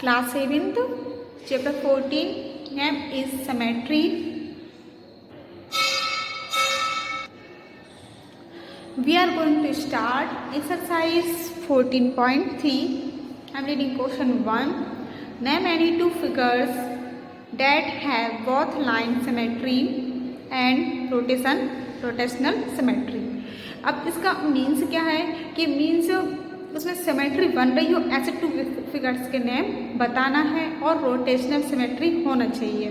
Class 7th, chapter 14, name is symmetry. We are going to start exercise 14.3. I am reading question 1. Name any two figures that have both line symmetry and rotational symmetry. अब इसका means क्या है कि means उसमें symmetry बन रही हो ऐसे टू फिगर्स के नेम बताना है और रोटेशनल सिमेट्री होना चाहिए।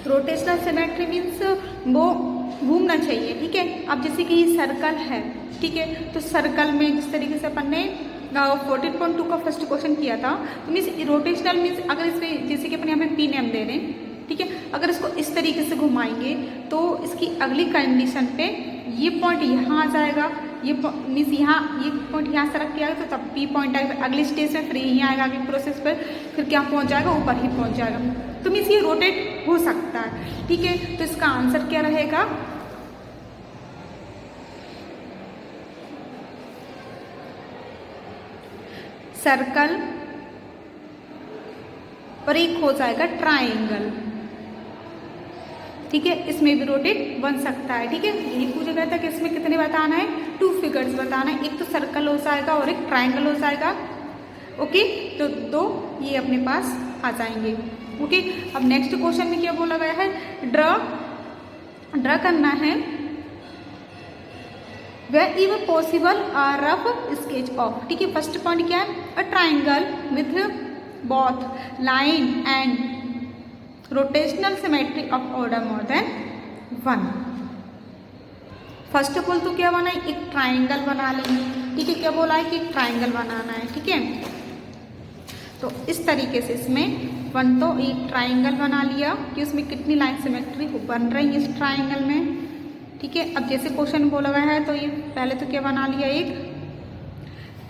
रोटेशनल सिमेट्री मीन्स वो घूमना चाहिए, ठीक है। अब जैसे कि ये सर्कल है, ठीक है, तो सर्कल में जिस तरीके से अपन ने 14.2 का फर्स्ट क्वेश्चन किया था, तो मीन्स रोटेशनल मीन्स अगर इसमें जैसे कि अपन यहाँ पे पी नेम दे रहे हैं, ठीक है, अगर इसको इस तरीके से घुमाएंगे तो इसकी अगली कंडीशन पे ये पॉइंट यहाँ आ जाएगा, ये मीन्स यहाँ ये पॉइंट यहाँ से रख के आएगा तो तब पी पॉइंट आएगा, अगली स्टेज में फिर यहाँ आएगा आगे प्रोसेस पर, फिर क्या पहुँच जाएगा, ऊपर ही पहुँच जाएगा। तो मीन्स ये रोटेट हो सकता है, ठीक है। तो इसका आंसर क्या रहेगा, सर्कल और एक हो जाएगा ट्राइंगल, ठीक है। इसमें भी रोटेट बन सकता है, ठीक है। यही पूछा गया था कि इसमें कितने बताना है, टू फिगर्स बताना है, एक तो सर्कल हो जाएगा और एक ट्राइंगल हो जाएगा, ओके। तो दो ये अपने पास आ जाएंगे, ओके। अब नेक्स्ट क्वेश्चन में क्या बोला गया है, ड्रा करना है where even possible a rough sketch of, ठीक है। फर्स्ट पॉइंट क्या है, a triangle with both line and rotational symmetry of order more than 1। First of all तो क्या बना है, एक ट्राइंगल बना लेंगे, ठीक है। क्या बोला है कि ट्राइंगल बनाना है, ठीक है। तो इस तरीके से इसमें वन तो एक ट्राइंगल बना लिया कि उसमें कितनी लाइन सिमेट्री बन रही है इस ट्राइंगल में, ठीक है। अब जैसे क्वेश्चन बोला गया है तो ये पहले तो क्या बना लिया, एक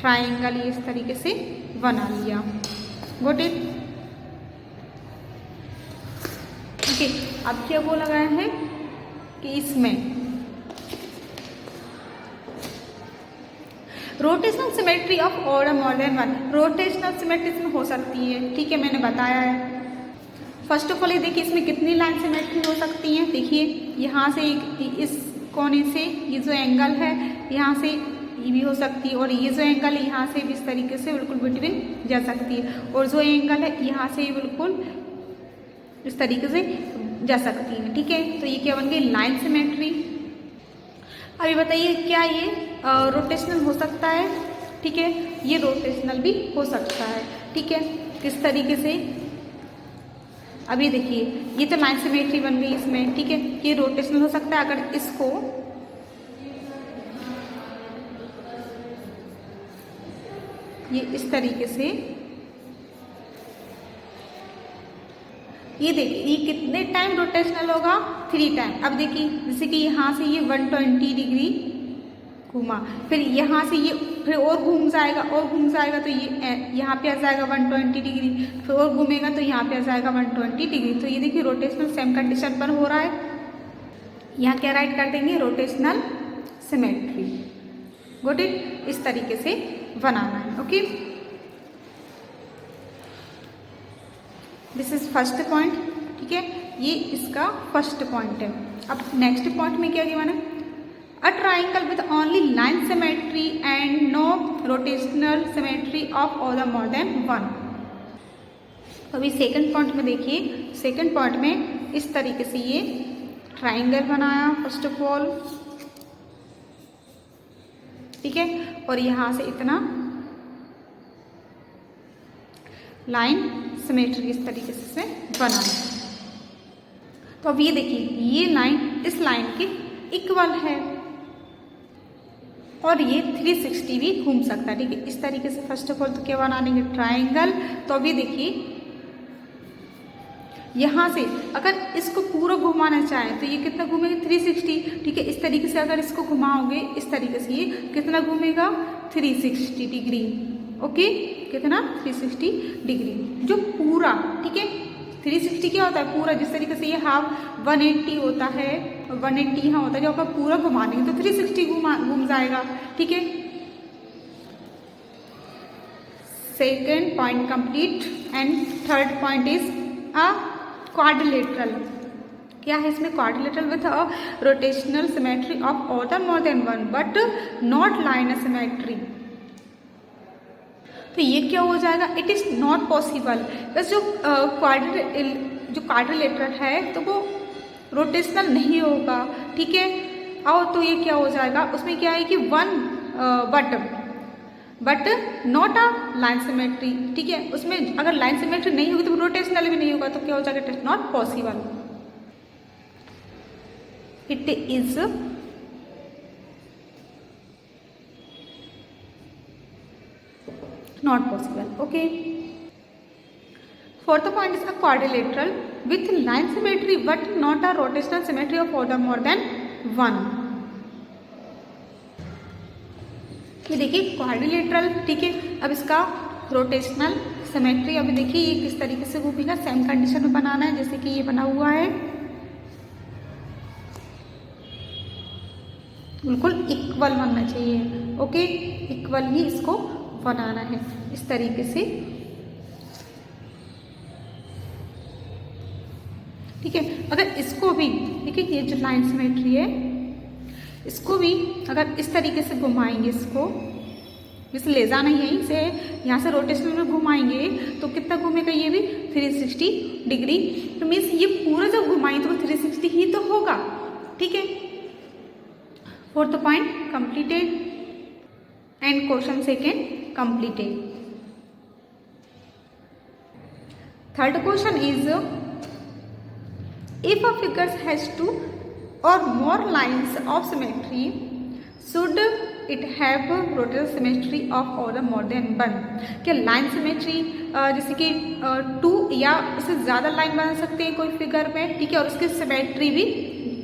ट्राइंगल ये इस तरीके से बना लिया, गॉट इट, ओके। अब क्या बोला गया है कि इसमें rotational symmetry of order more than 1, rotational symmetry इसमें हो सकती है, ठीक है, मैंने बताया है। फर्स्ट ऑफ ऑल ये देखिए इसमें कितनी लाइन सिमेट्री हो सकती हैं, देखिए यहाँ से इस कोने से ये जो एंगल है यहाँ से ये भी हो सकती है, और ये जो एंगल है यहाँ से भी इस तरीके से बिल्कुल बिटवीन जा सकती है, और जो एंगल है यहाँ से बिल्कुल इस तरीके से जा सकती है, ठीक है। तो ये क्या बन गई, लाइन सिमेट्री। अभी बताइए क्या ये रोटेशनल हो सकता है, ठीक है, ये रोटेशनल भी हो सकता है, ठीक है। किस तरीके से, अभी देखिए ये तो लाइन सिमेट्री बन गई इसमें, ठीक है, ये रोटेशनल हो सकता है अगर इसको ये इस तरीके से, ये देखिए ये कितने टाइम रोटेशनल होगा, 3 टाइम। अब देखिए जैसे कि यहाँ से ये 120 डिग्री घूमा, फिर यहाँ से ये फिर और घूम जाएगा और घूम जाएगा, तो ये यहाँ पे आ जाएगा 120 डिग्री, फिर और घूमेगा तो यहाँ पे आ जाएगा 120 डिग्री। तो ये देखिए रोटेशनल सेम कंडीशन पर हो रहा है, यहाँ क्या राइट कर देंगे, रोटेशनल सिमेट्री, गॉट इट। इस तरीके से बनाना है, okay. This is first point, ठीक है, ये इसका फर्स्ट पॉइंट है। अब नेक्स्ट पॉइंट में क्या गिवन है, a triangle with only line symmetry and no rotational symmetry of order more than 1। अभी सेकंड पॉइंट में देखिए, सेकंड पॉइंट में इस तरीके से ये ट्राइंगल बनाया फर्स्ट ऑफ ऑल, ठीक है, और यहाँ से इतना लाइन सिमेट्री इस तरीके से इसमें बनाना। तो अब ये देखिए ये लाइन इस लाइन के इक्वल है और ये 360 भी घूम सकता है, ठीक है। इस तरीके से फर्स्ट ऑफ ऑल तो क्या बना लेंगे, ट्राइंगल। तो अभी देखिए यहाँ से अगर इसको पूरा घुमाना चाहें तो ये कितना घूमेगा, 360, ठीक है। इस तरीके से अगर इसको घुमाओगे इस तरीके से ये कितना घूमेगा, 360 डिग्री, ओके, कितना 360 डिग्री जो पूरा, ठीक है। 360 क्या होता है, पूरा, जिस तरीके से ये हाफ 180 होता है, 180 यहाँ होता है, जो आप पूरा घुमा देंगे तो 360 घूम जाएगा, ठीक है। Second point complete and third point is a quadrilateral. क्या है इसमें? Quadrilateral with a rotational symmetry of order more then one but not liner symmetry. तो ये क्या हो जाएगा? It is not possible. बस जो क्वाड्रिलेटरल है तो वो रोटेशनल नहीं होगा, ठीक है। और तो ये क्या हो जाएगा? उसमें क्या है कि one but not a line symmetry, ठीक है। उसमें अगर लाइन सिमेट्री नहीं होगी तो रोटेशनल भी नहीं होगा, तो क्या हो जाएगा? It is not possible. It is not possible. Okay, fourth point is a quadrilateral with line symmetry but not a rotational symmetry of order more than one। ये देखिए क्वाड्रिलेटरल, ठीक है। अब इसका रोटेशनल सिमेट्री अभी देखिए ये किस तरीके से घूमेगा। सेम कंडीशन में बनाना है जैसे कि ये बना हुआ है, बिल्कुल इक्वल बनना चाहिए। ओके, इक्वल ही इसको बनाना है इस तरीके से, ठीक है। अगर इसको भी देखिए ये जो लाइन सिमेट्री है इसको भी अगर इस तरीके से घुमाएंगे, इसको जैसे ले जाना है यहीं से, यहाँ से रोटेशनल में घुमाएंगे तो कितना घूमेगा? ये भी 360 डिग्री। तो मीन्स ये पूरा जब घुमाएंगे तो 360 ही तो होगा, ठीक है। Fourth point completed and question second completed. Third question is if a figure has two or more lines of symmetry should it have rotational symmetry of order more than one। क्या लाइन सिमेट्री जैसे कि 2 या उससे ज़्यादा line बना सकते हैं कोई फिगर में, ठीक है, और उसकी सिमेट्री भी,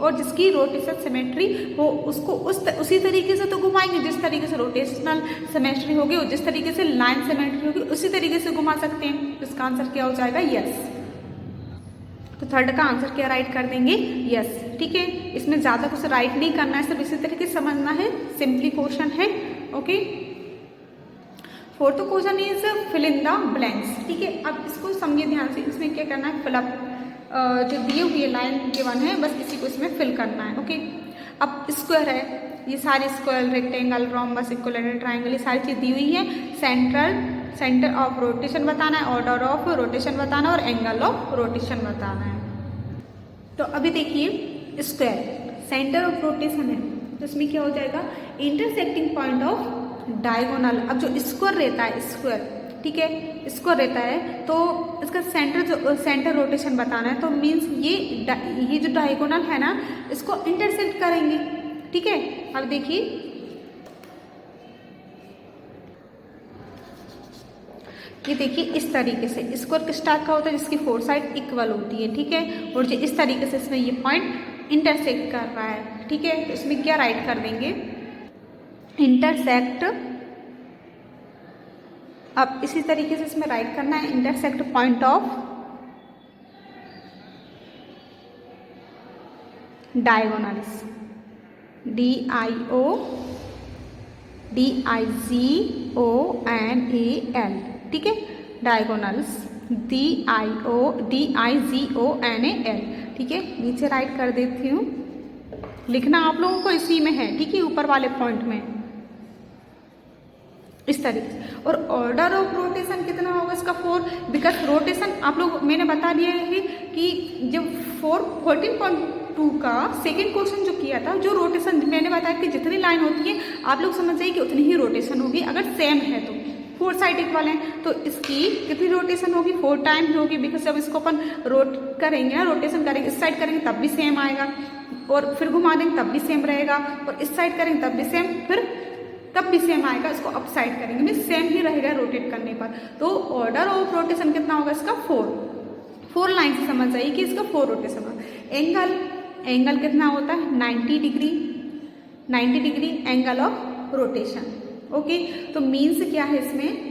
और जिसकी रोटेशनल सिमेट्री हो उसको उसी तरीके से तो घुमाएंगे जिस तरीके से रोटेशनल सिमेट्री होगी, और जिस तरीके से लाइन सिमेट्री होगी उसी तरीके से घुमा सकते हैं। तो इसका आंसर क्या हो जाएगा? यस। तो थर्ड का आंसर क्या राइट कर देंगे? यस, ठीक है। इसमें ज़्यादा कुछ राइट नहीं करना है, सिर्फ इसी तरीके से समझना है, सिंपली क्वेश्चन है। Okay, fourth question is fill in the blanks, ठीक है। अब इसको समझिए ध्यान से, इसमें क्या करना है? फिलअप जो दिए हुए लाइन गिवन है बस इसी को इसमें फिल करना है। ओके, अब स्क्वायर है, ये सारे square, rectangle, rhombus, equilateral, triangle, ये सारी चीज़ दी हुई है। सेंटर ऑफ रोटेशन बताना है, ऑर्डर ऑफ रोटेशन बताना है और एंगल ऑफ रोटेशन बताना है। तो अभी देखिए स्क्वायर सेंटर ऑफ रोटेशन है तो इसमें क्या हो जाएगा? Intersecting point of diagonal. अब जो स्क्वायर रहता है, स्क्वायर, ठीक है, स्क्वायर रहता है तो इसका सेंटर रोटेशन बताना है, तो मीन्स ये जो डायगोनल है ना इसको इंटरसेक्ट करेंगे, ठीक है। अब देखिए ये देखिए इस तरीके से स्क्वायर किस टाइप का होता है? जिसकी 4 साइड इक्वल होती है, ठीक है, और जो इस तरीके से इसमें ये पॉइंट इंटरसेक्ट कर रहा है, ठीक है। तो इसमें क्या राइट कर देंगे? इंटरसेक्ट। अब इसी तरीके से इसमें राइट करना है intersect point of diagonals, DIGONAL, ठीक है, डायगोनल्स DIGONAL, ठीक है। नीचे राइट कर देती हूँ, लिखना आप लोगों को इसी में है, ठीक है, ऊपर वाले पॉइंट में इस तरीके से। और ऑर्डर ऑफ रोटेशन कितना होगा इसका? 4, बिकॉज रोटेशन आप लोग मैंने बता दिया है कि जब 14.2 का सेकेंड क्वेश्चन जो किया था, जो रोटेशन मैंने बताया कि जितनी लाइन होती है आप लोग समझ जाइए कि उतनी ही रोटेशन होगी अगर सेम है तो। 4 साइड इक्वल है तो इसकी कितनी रोटेशन होगी? 4 टाइम ही होगी, बिकॉज जब इसको अपन करेंगे ना, रोटेशन करेंगे, इस साइड करेंगे तब भी सेम आएगा, और फिर घुमा देंगे तब भी सेम रहेगा, और इस साइड करेंगे तब भी सेम, फिर तब भी सेम आएगा। इसको अप साइड करेंगे मीन सेम ही रहेगा रोटेट करने पर। तो ऑर्डर ऑफ रोटेशन कितना होगा इसका? 4 लाइन से समझ जाइए कि इसका 4 रोटेशन होगा। एंगल कितना होता है? 90 degree angle of rotation. Okay, तो मीन्स क्या है इसमें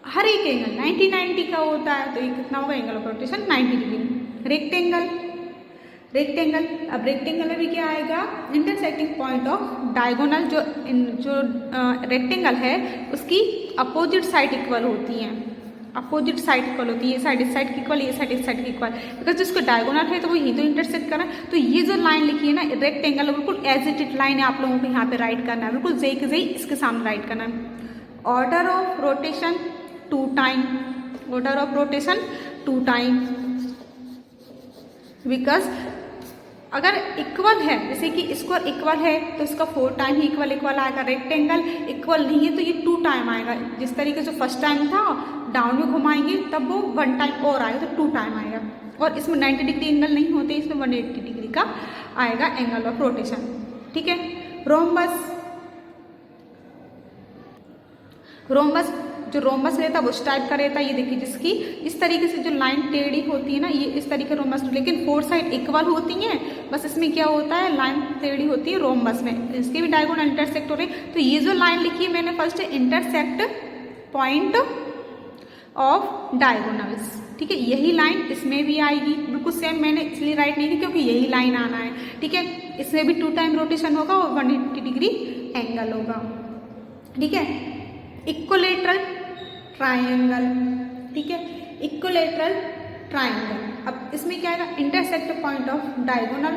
हर एक एंगल 90 का होता है, तो ये कितना होगा? Angle of rotation 90 degree. Rectangle, अब रेक्टेंगल में भी क्या आएगा, इंटरसेक्टिंग पॉइंट ऑफ डायगोनल, जो रेक्टेंगल है उसकी अपोजिट साइड इक्वल होती हैं, अपोजिट साइड इक्वल होती है, ये साइड इस साइड की इक्वल, ये साइड इस साइड की इक्वल, बिकॉज जिसको डायगोनल है तो वो यही तो इंटरसेक्ट कर रहा है। तो ये जो लाइन लिखी है ना रेक्टेंगल, बिल्कुल एज इट इट लाइन है, आप लोगों को यहाँ पे राइट करना है, बिल्कुल जेई के जेई इसके सामने राइट करना है। Order of rotation 2 time, order of rotation 2 time, because अगर इक्वल है, जैसे कि स्क्वायर इक्वल है तो इसका 4 टाइम ही इक्वल आएगा, रेक्टेंगल इक्वल नहीं है तो ये 2 टाइम आएगा। जिस तरीके से फर्स्ट टाइम था डाउन में घुमाएंगे तब वो 1 टाइम और आएगा, तो 2 टाइम आएगा। और इसमें 90 डिग्री एंगल नहीं होते, इसमें 180 डिग्री का आएगा एंगल ऑफ रोटेशन, ठीक है। रोम्बस, रोम्बस जो रोम्बस रहता है वो इस टाइप का रहता है, ये देखिए जिसकी इस तरीके से जो लाइन टेढ़ी होती है ना, ये इस तरीके रोम्बस, लेकिन 4 साइड इक्वल होती हैं, बस इसमें क्या होता है लाइन टेढ़ी होती है रोम्बस में, इसके भी डायगोनल इंटरसेक्ट हो रहे हैं। तो ये जो लाइन लिखी है मैंने first intersect point of diagonals, ठीक है, यही लाइन इसमें भी आएगी, बिल्कुल सेम, मैंने इसलिए राइट नहीं की क्योंकि यही लाइन आना है, ठीक है। इसमें भी 2 टाइम रोटेशन होगा और 180 डिग्री एंगल होगा, ठीक है। इक्विलेटरल ट्रायंगल, ठीक है, इक्विलेटरल ट्रायंगल, अब इसमें क्या आएगा, इंटरसेक्ट पॉइंट ऑफ डायगोनल,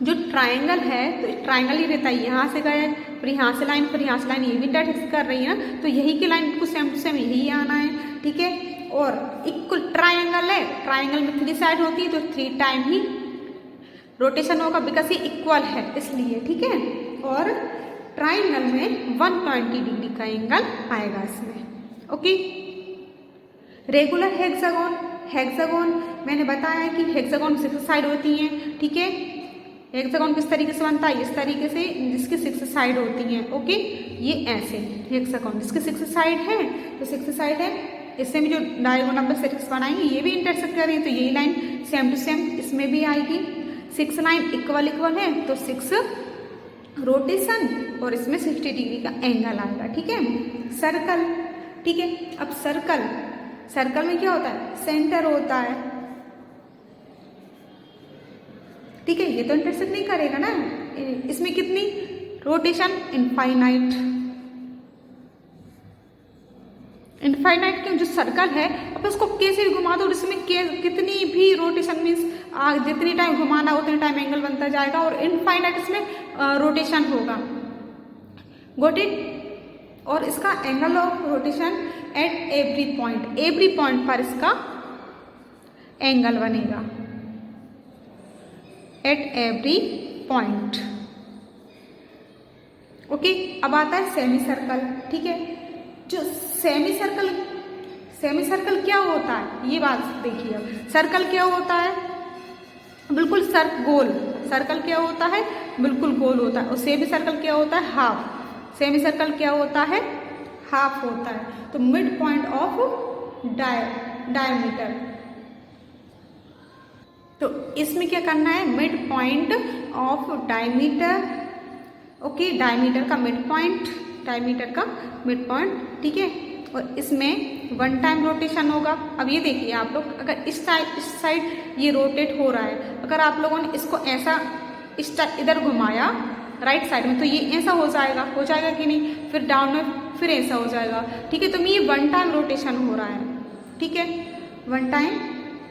जो ट्रायंगल है तो ट्रायंगल ही रहता है, यहाँ से गए फिर यहाँ से लाइन, फिर यहाँ से लाइन, ये भी इंटरसेक्ट कर रही है ना, तो यही की लाइन बिल्कुल सेम टू सेम यही आना है, ठीक है। और इक्वल ट्रायंगल है, ट्रायंगल में 3 साइड होती है तो 3 टाइम ही रोटेशन होगा, बिकॉज ये इक्वल है इसलिए, ठीक है। और ट्रायंगल में 120 डिग्री का एंगल आएगा इसमें, ओके। रेगुलर हेक्सागोन, हेक्सागोन मैंने बताया कि हेक्सागोन 6 साइड होती हैं, ठीक है। हेक्सागोन किस तरीके से बनता है, इस तरीके से, जिसकी 6 साइड होती हैं, ओके। ये ऐसे हेक्सागोन जिसके 6 साइड है तो 6 साइड है, इससे भी जो डायगोनल नंबर 6 बनाएंगे ये भी इंटरसेक्ट कर रही है, तो यही लाइन सेम टू सेम इसमें भी आएगी। 6 लाइन इक्वल इक्वल है तो 6 रोटेशन और इसमें 60 डिग्री का एंगल आएगा, ठीक है। सर्कल, ठीक है, अब सर्कल, सर्कल में क्या होता है, सेंटर होता है, ठीक है, ये तो इंटरसेक्ट नहीं करेगा ना, इसमें कितनी रोटेशन, इनफाइनाइट, इनफाइनाइट क्यों, जो सर्कल है अब उसको कैसे भी घुमा दो, इसमें कितनी भी रोटेशन मीन्स जितनी टाइम घुमाना उतनी टाइम एंगल बनता जाएगा और इनफाइनाइट इसमें रोटेशन होगा, गॉट इट। और इसका angle of rotation at every point पर इसका एंगल बनेगा, एट एवरी पॉइंट, ओके। अब आता है सेमी सर्कल, ठीक है। जो सेमी सर्कल क्या होता है, ये बात देखिए। अब सर्कल क्या होता है, बिल्कुल गोल, सर्कल क्या होता है, बिल्कुल गोल होता है। और सेमी सर्कल क्या होता है, हाफ, सेमी सर्कल क्या होता है, हाफ होता है। तो मिड पॉइंट ऑफ डायमीटर, तो इसमें क्या करना है, mid point of diameter, okay, diameter का मिड पॉइंट, डायमीटर का मिड पॉइंट, ठीक है। और इसमें 1 टाइम रोटेशन होगा। अब ये देखिए आप लोग, अगर इस साइड ये रोटेट हो रहा है, अगर आप लोगों ने इसको ऐसा इधर घुमाया राइट साइड में तो ये ऐसा हो जाएगा कि नहीं, फिर डाउन में फिर ऐसा हो जाएगा, ठीक है। तो ये 1 टाइम रोटेशन हो रहा है, ठीक है, 1 टाइम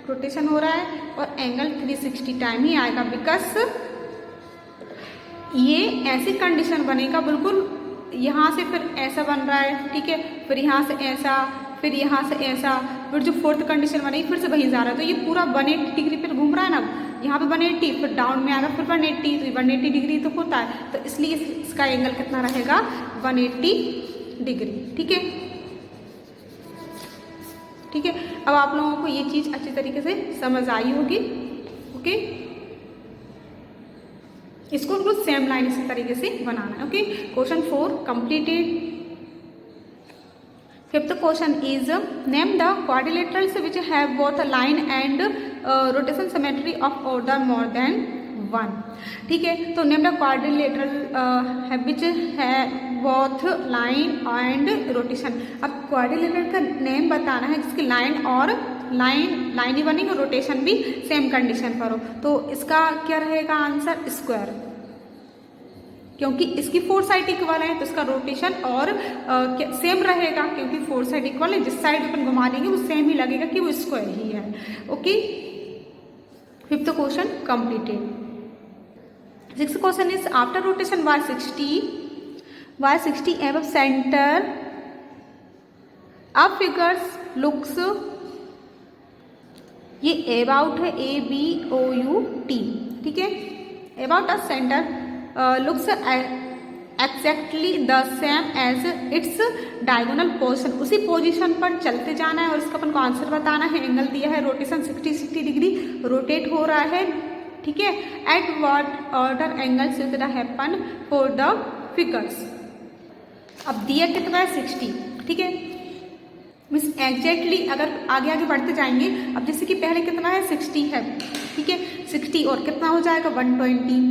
रोटेशन हो रहा है और एंगल 360 टाइम ही आएगा, बिकॉज ये ऐसी कंडीशन बनेगा, बिल्कुल यहाँ से फिर ऐसा बन रहा है, ठीक है, फिर यहाँ से ऐसा, फिर यहाँ से ऐसा, फिर जो 4th कंडीशन बनेगी फिर से वहीं जा रहा है, तो ये पूरा 180 डिग्री पर घूम रहा है ना, यहाँ पे 180, फिर डाउन में आएगा फिर 180, तो 180 डिग्री तो होता है, तो इसलिए इसका एंगल कितना रहेगा, 180 डिग्री, ठीक है, ठीक है। अब आप लोगों को ये चीज़ अच्छी तरीके से समझ आई होगी, ओके। इसको बिल्कुल सेम लाइन इसी तरीके से बनाना है, okay. Question 4 completed. 5th question is name the quadrilaterals which have both line and rotation symmetry of order more than 1, ठीक है। तो नेम द क्वाड्रिलेटरल विच है बोथ लाइन एंड रोटेशन। अब क्वाड्रिलेटरल का नेम बताना है जिसकी लाइन और लाइन ही बनेगी, रोटेशन भी सेम कंडीशन पर हो। तो इसका क्या रहेगा आंसर? स्क्वायर, क्योंकि इसकी 4 साइड इक्वल है तो इसका रोटेशन और सेम रहेगा, क्योंकि 4 साइड इक्वल है, जिस साइड अपन घुमा देंगे वो सेम ही लगेगा कि वो स्क्वायर ही है। Okay, 5th question completed. 6th question is after rotation y60 above center अब फिगर्स लुक्स, ये अबाउट है ABOUT, ठीक है, about a centre looks exactly the same as it's diagonal position, उसी पोजीशन पर चलते जाना है और इसका अपन को आंसर बताना है। एंगल दिया है रोटेशन 60 डिग्री रोटेट हो रहा है, ठीक है। At what order angle should happen for the figures, अब दिया कितना है 60, ठीक है, मीन्स एग्जैक्टली अगर आगे आगे बढ़ते जाएंगे, अब जैसे कि पहले कितना है 60 है, ठीक है, 60 और कितना हो जाएगा 120,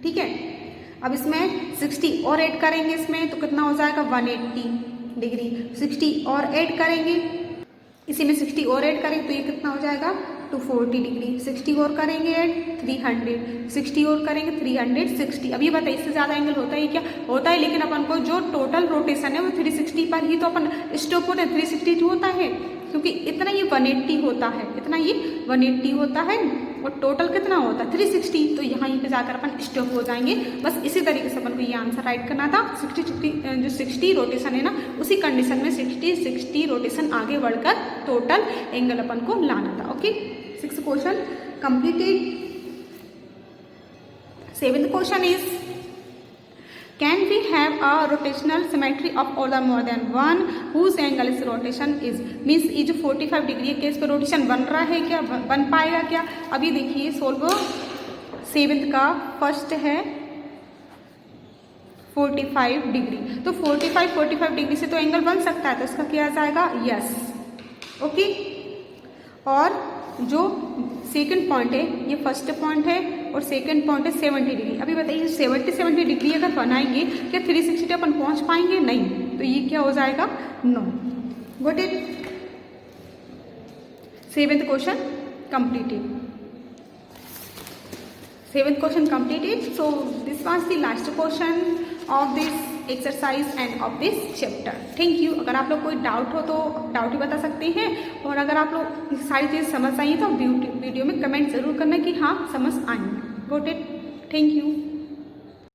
ठीक है। अब इसमें 60 और ऐड करेंगे इसमें तो कितना हो जाएगा 180 डिग्री, 60 और ऐड करेंगे, इसी में 60 और ऐड करेंगे तो ये कितना हो जाएगा 240 डिग्री, 60 और करेंगे ऐड 300, 60 और करेंगे 360। अब ये बताइए इससे ज़्यादा एंगल होता है क्या? होता है, लेकिन अपन को जो टोटल रोटेशन है वो 360 पर ही तो अपन स्टॉप होते हैं, 360 होता है, क्योंकि इतना ये 180 होता है, इतना ये 180 होता है और टोटल कितना होता है 360, तो यहाँ पे जाकर अपन स्टॉप हो जाएंगे। बस इसी तरीके से अपन को ये आंसर राइट करना था। 60 रोटेशन है ना, उसी कंडीशन में 60 रोटेशन आगे बढ़कर टोटल एंगल अपन को लाना था। Okay, 6th question completed. 7th question is can we have a rotational symmetry of order more than one whose angle is rotation is means ये जो 45 डिग्री है, केस पे रोटेशन बन रहा है क्या, बन पाएगा क्या? अभी देखिए सोल्व 7th का फर्स्ट है 45 डिग्री, तो 45 डिग्री से तो एंगल बन सकता है, तो इसका किया जाएगा यस। ओके, और जो सेकंड पॉइंट है ये फर्स्ट पॉइंट है और सेकंड पॉइंट है 70 डिग्री। अभी बताइए 70 डिग्री अगर बनाएंगे क्या 360 अपन पहुंच पाएंगे? नहीं, तो ये क्या हो जाएगा? No. Got it? 7th question completed. 7th question completed. So this was the last question of this exercise and of this chapter. Thank you. अगर आप लोग कोई डाउट हो तो डाउट ही बता सकते हैं, और अगर आप लोग सारी चीज़ समझ आई तो वीडियो में कमेंट जरूर करना कि हाँ समझ आई। Got it? Thank you.